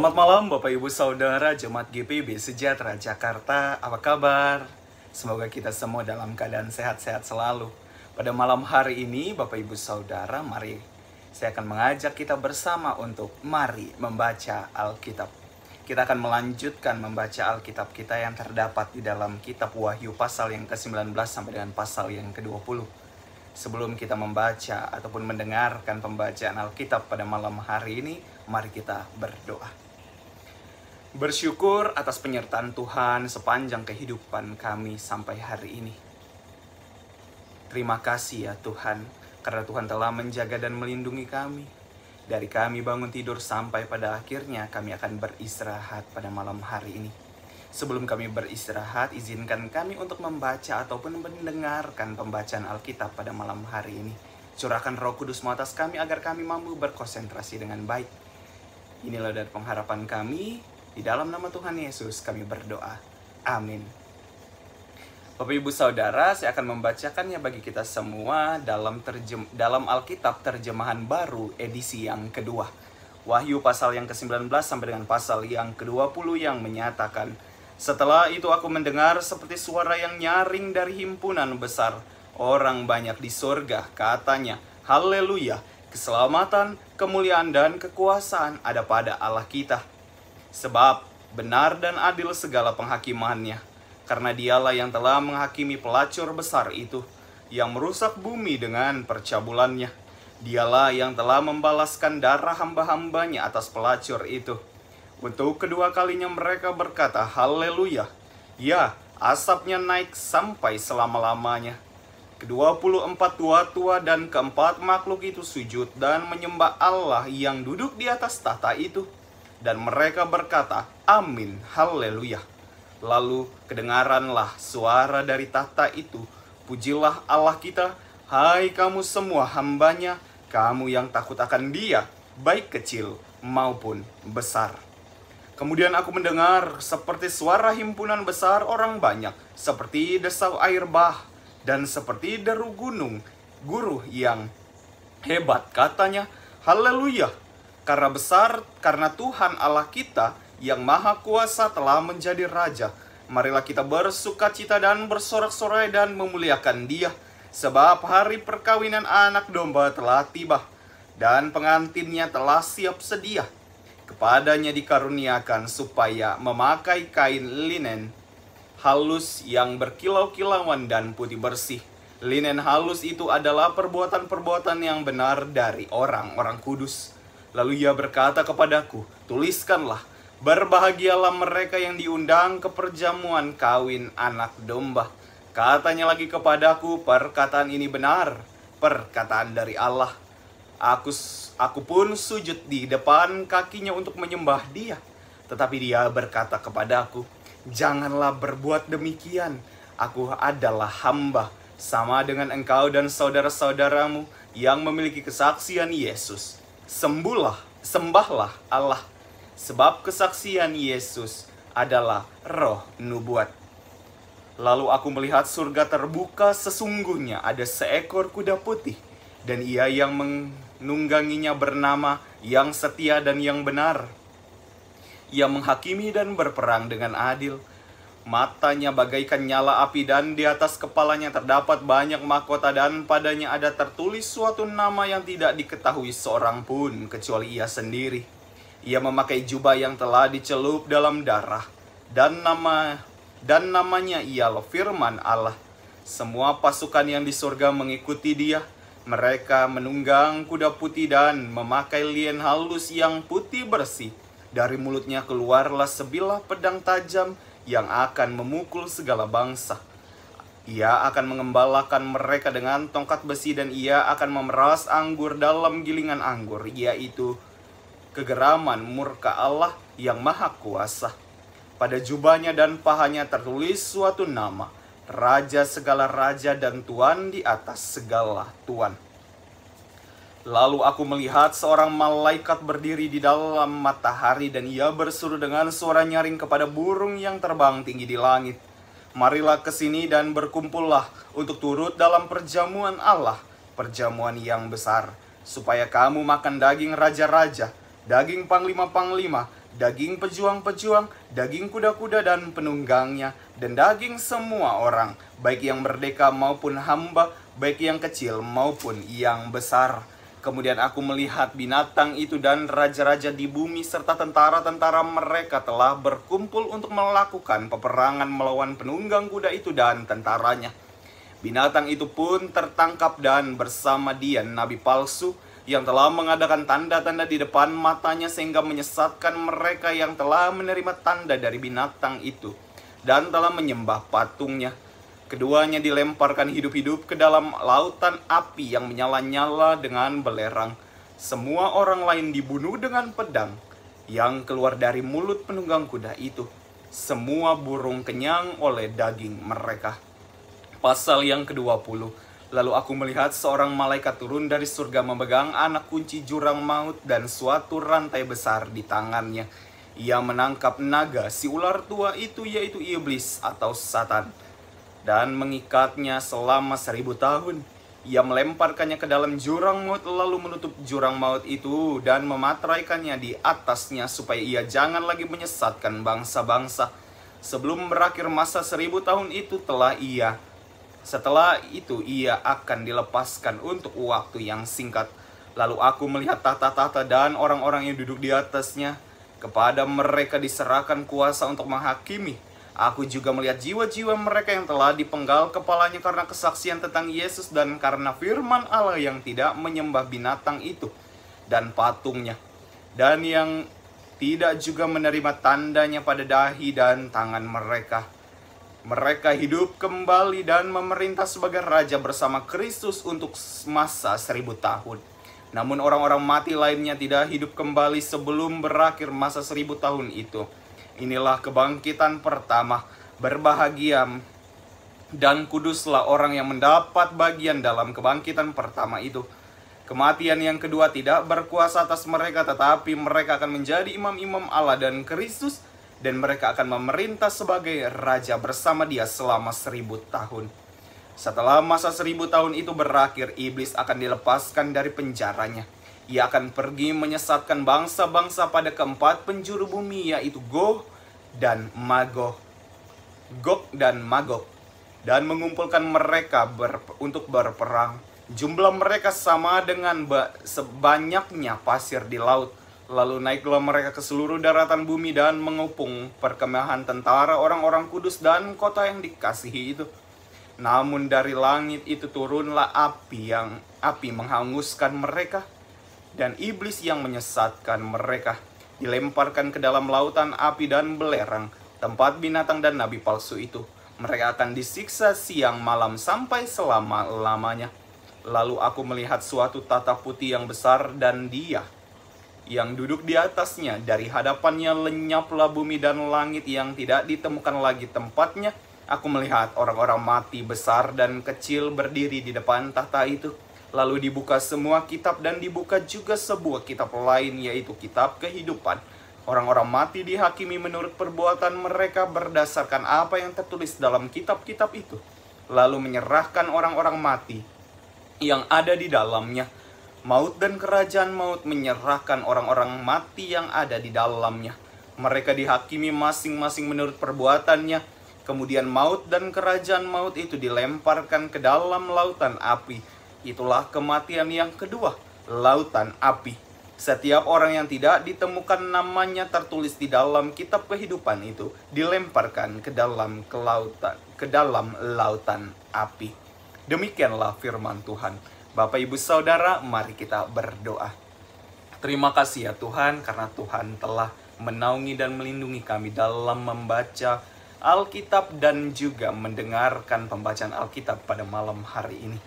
Selamat malam Bapak Ibu Saudara Jemaat GPIB Sejahtera Jakarta, apa kabar? Semoga kita semua dalam keadaan sehat-sehat selalu. Pada malam hari ini Bapak Ibu Saudara, mari saya akan mengajak kita bersama untuk mari membaca Alkitab. Kita akan melanjutkan membaca Alkitab kita yang terdapat di dalam kitab Wahyu pasal yang ke-19 sampai dengan pasal yang ke-20. Sebelum kita membaca ataupun mendengarkan pembacaan Alkitab pada malam hari ini, mari kita berdoa. Bersyukur atas penyertaan Tuhan sepanjang kehidupan kami sampai hari ini. Terima kasih ya Tuhan, karena Tuhan telah menjaga dan melindungi kami. Dari kami bangun tidur sampai pada akhirnya kami akan beristirahat pada malam hari ini. Sebelum kami beristirahat, izinkan kami untuk membaca ataupun mendengarkan pembacaan Alkitab pada malam hari ini. Curahkan Roh Kudus-Mu atas kami agar kami mampu berkonsentrasi dengan baik. Inilah dari pengharapan kami, di dalam nama Tuhan Yesus kami berdoa. Amin. Bapak Ibu Saudara, saya akan membacakannya bagi kita semua dalam Alkitab terjemahan baru edisi yang kedua. Wahyu pasal yang ke-19 sampai dengan pasal yang ke-20 yang menyatakan, setelah itu aku mendengar seperti suara yang nyaring dari himpunan besar orang banyak di surga, katanya, Haleluya, keselamatan, kemuliaan dan kekuasaan ada pada Allah kita. Sebab benar dan adil segala penghakimannya, karena dialah yang telah menghakimi pelacur besar itu, yang merusak bumi dengan percabulannya. Dialah yang telah membalaskan darah hamba-hambanya atas pelacur itu. Untuk kedua kalinya mereka berkata, Haleluya. Ya, asapnya naik sampai selama-lamanya. Ke-24 tua-tua dan keempat makhluk itu sujud dan menyembah Allah yang duduk di atas tahta itu. Dan mereka berkata, Amin, Haleluya. Lalu kedengaranlah suara dari tahta itu, Pujilah Allah kita, hai kamu semua hambanya, kamu yang takut akan Dia, baik kecil maupun besar. Kemudian aku mendengar seperti suara himpunan besar orang banyak, seperti desau air bah, dan seperti deru gunung, guru yang hebat. Katanya, Haleluya, karena Tuhan Allah kita yang maha kuasa telah menjadi Raja. Marilah kita bersukacita dan bersorak-sorai dan memuliakan Dia, sebab hari perkawinan anak domba telah tiba, dan pengantinnya telah siap sedia. Kepadanya dikaruniakan supaya memakai kain linen halus yang berkilau-kilauan dan putih bersih. Linen halus itu adalah perbuatan-perbuatan yang benar dari orang-orang kudus. Lalu ia berkata kepadaku, tuliskanlah, berbahagialah mereka yang diundang ke perjamuan kawin anak domba. Katanya lagi kepadaku, perkataan ini benar, perkataan dari Allah. Aku pun sujud di depan kakinya untuk menyembah Dia. Tetapi Dia berkata kepadaku, janganlah berbuat demikian. Aku adalah hamba, sama dengan engkau dan saudara-saudaramu yang memiliki kesaksian Yesus. Sembahlah Allah, sebab kesaksian Yesus adalah roh nubuat. Lalu aku melihat surga terbuka, sesungguhnya ada seekor kuda putih, dan ia yang menungganginya bernama yang setia dan yang benar. Ia menghakimi dan berperang dengan adil. Matanya bagaikan nyala api dan di atas kepalanya terdapat banyak mahkota dan padanya ada tertulis suatu nama yang tidak diketahui seorang pun kecuali ia sendiri. Ia memakai jubah yang telah dicelup dalam darah dan namanya ialah Firman Allah. Semua pasukan yang di surga mengikuti Dia. Mereka menunggang kuda putih dan memakai lien halus yang putih bersih. Dari mulutnya keluarlah sebilah pedang tajam yang akan memukul segala bangsa. Ia akan mengembalakan mereka dengan tongkat besi dan ia akan memeras anggur dalam gilingan anggur, yaitu kegeraman murka Allah yang maha kuasa. Pada jubahnya dan pahanya tertulis suatu nama, Raja segala raja dan Tuan di atas segala tuan. Lalu aku melihat seorang malaikat berdiri di dalam matahari dan ia berseru dengan suara nyaring kepada burung yang terbang tinggi di langit. Marilah ke sini dan berkumpullah untuk turut dalam perjamuan Allah, perjamuan yang besar, supaya kamu makan daging raja-raja, daging panglima-panglima, daging pejuang-pejuang, daging kuda-kuda dan penunggangnya, dan daging semua orang, baik yang merdeka maupun hamba, baik yang kecil maupun yang besar. Kemudian aku melihat binatang itu dan raja-raja di bumi serta tentara-tentara mereka telah berkumpul untuk melakukan peperangan melawan penunggang kuda itu dan tentaranya. Binatang itu pun tertangkap dan bersama dia nabi palsu yang telah mengadakan tanda-tanda di depan matanya sehingga menyesatkan mereka yang telah menerima tanda dari binatang itu dan telah menyembah patungnya. Keduanya dilemparkan hidup-hidup ke dalam lautan api yang menyala-nyala dengan belerang. Semua orang lain dibunuh dengan pedang yang keluar dari mulut penunggang kuda itu. Semua burung kenyang oleh daging mereka. Pasal yang ke-20. Lalu aku melihat seorang malaikat turun dari surga memegang anak kunci jurang maut dan suatu rantai besar di tangannya. Ia menangkap naga, si ular tua itu, yaitu iblis atau Satan, dan mengikatnya selama 1000 tahun. Ia melemparkannya ke dalam jurang maut, lalu menutup jurang maut itu dan memateraikannya di atasnya supaya ia jangan lagi menyesatkan bangsa-bangsa. Sebelum berakhir masa 1000 tahun itu setelah itu ia akan dilepaskan untuk waktu yang singkat. Lalu aku melihat tahta-tahta dan orang-orang yang duduk di atasnya. Kepada mereka diserahkan kuasa untuk menghakimi. Aku juga melihat jiwa-jiwa mereka yang telah dipenggal kepalanya karena kesaksian tentang Yesus dan karena firman Allah yang tidak menyembah binatang itu dan patungnya, dan yang tidak juga menerima tandanya pada dahi dan tangan mereka. Mereka hidup kembali dan memerintah sebagai raja bersama Kristus untuk masa 1000 tahun. Namun orang-orang mati lainnya tidak hidup kembali sebelum berakhir masa 1000 tahun itu. Inilah kebangkitan pertama. Berbahagia dan kuduslah orang yang mendapat bagian dalam kebangkitan pertama itu. Kematian yang kedua tidak berkuasa atas mereka, tetapi mereka akan menjadi imam-imam Allah dan Kristus, dan mereka akan memerintah sebagai raja bersama dia selama 1000 tahun. Setelah masa 1000 tahun itu berakhir, iblis akan dilepaskan dari penjaranya. Ia akan pergi menyesatkan bangsa-bangsa pada keempat penjuru bumi, yaitu Gog dan Magog, dan mengumpulkan mereka untuk berperang. Jumlah mereka sama dengan sebanyaknya pasir di laut. Lalu naiklah mereka ke seluruh daratan bumi dan mengepung perkemahan tentara orang-orang kudus dan kota yang dikasihi itu. Namun dari langit itu turunlah api menghanguskan mereka, dan iblis yang menyesatkan mereka dilemparkan ke dalam lautan api dan belerang, tempat binatang dan nabi palsu itu. Mereka akan disiksa siang malam sampai selama-lamanya. Lalu aku melihat suatu tahta putih yang besar, dan dia yang duduk di atasnya. Dari hadapannya lenyaplah bumi dan langit yang tidak ditemukan lagi tempatnya. Aku melihat orang-orang mati besar dan kecil berdiri di depan tahta itu. Lalu dibuka semua kitab, dan dibuka juga sebuah kitab lain, yaitu kitab kehidupan. Orang-orang mati dihakimi menurut perbuatan mereka berdasarkan apa yang tertulis dalam kitab-kitab itu. Lalu menyerahkan orang-orang mati yang ada di dalamnya. Maut dan kerajaan maut menyerahkan orang-orang mati yang ada di dalamnya. Mereka dihakimi masing-masing menurut perbuatannya. Kemudian maut dan kerajaan maut itu dilemparkan ke dalam lautan api. Itulah kematian yang kedua, lautan api. Setiap orang yang tidak ditemukan namanya tertulis di dalam kitab kehidupan itu dilemparkan ke dalam lautan api. Demikianlah firman Tuhan. Bapak Ibu Saudara, mari kita berdoa. Terima kasih ya Tuhan, karena Tuhan telah menaungi dan melindungi kami dalam membaca Alkitab dan juga mendengarkan pembacaan Alkitab pada malam hari ini.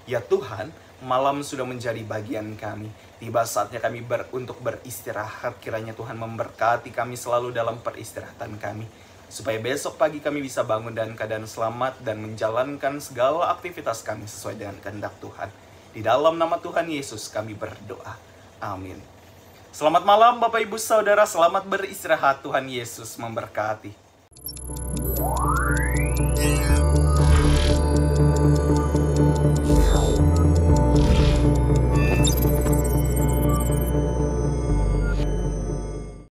Ya Tuhan, malam sudah menjadi bagian kami. Tiba saatnya kami untuk beristirahat. Kiranya Tuhan memberkati kami selalu dalam peristirahatan kami, supaya besok pagi kami bisa bangun dan keadaan selamat dan menjalankan segala aktivitas kami sesuai dengan kehendak Tuhan. Di dalam nama Tuhan Yesus kami berdoa. Amin. Selamat malam Bapak Ibu Saudara, selamat beristirahat. Tuhan Yesus memberkati.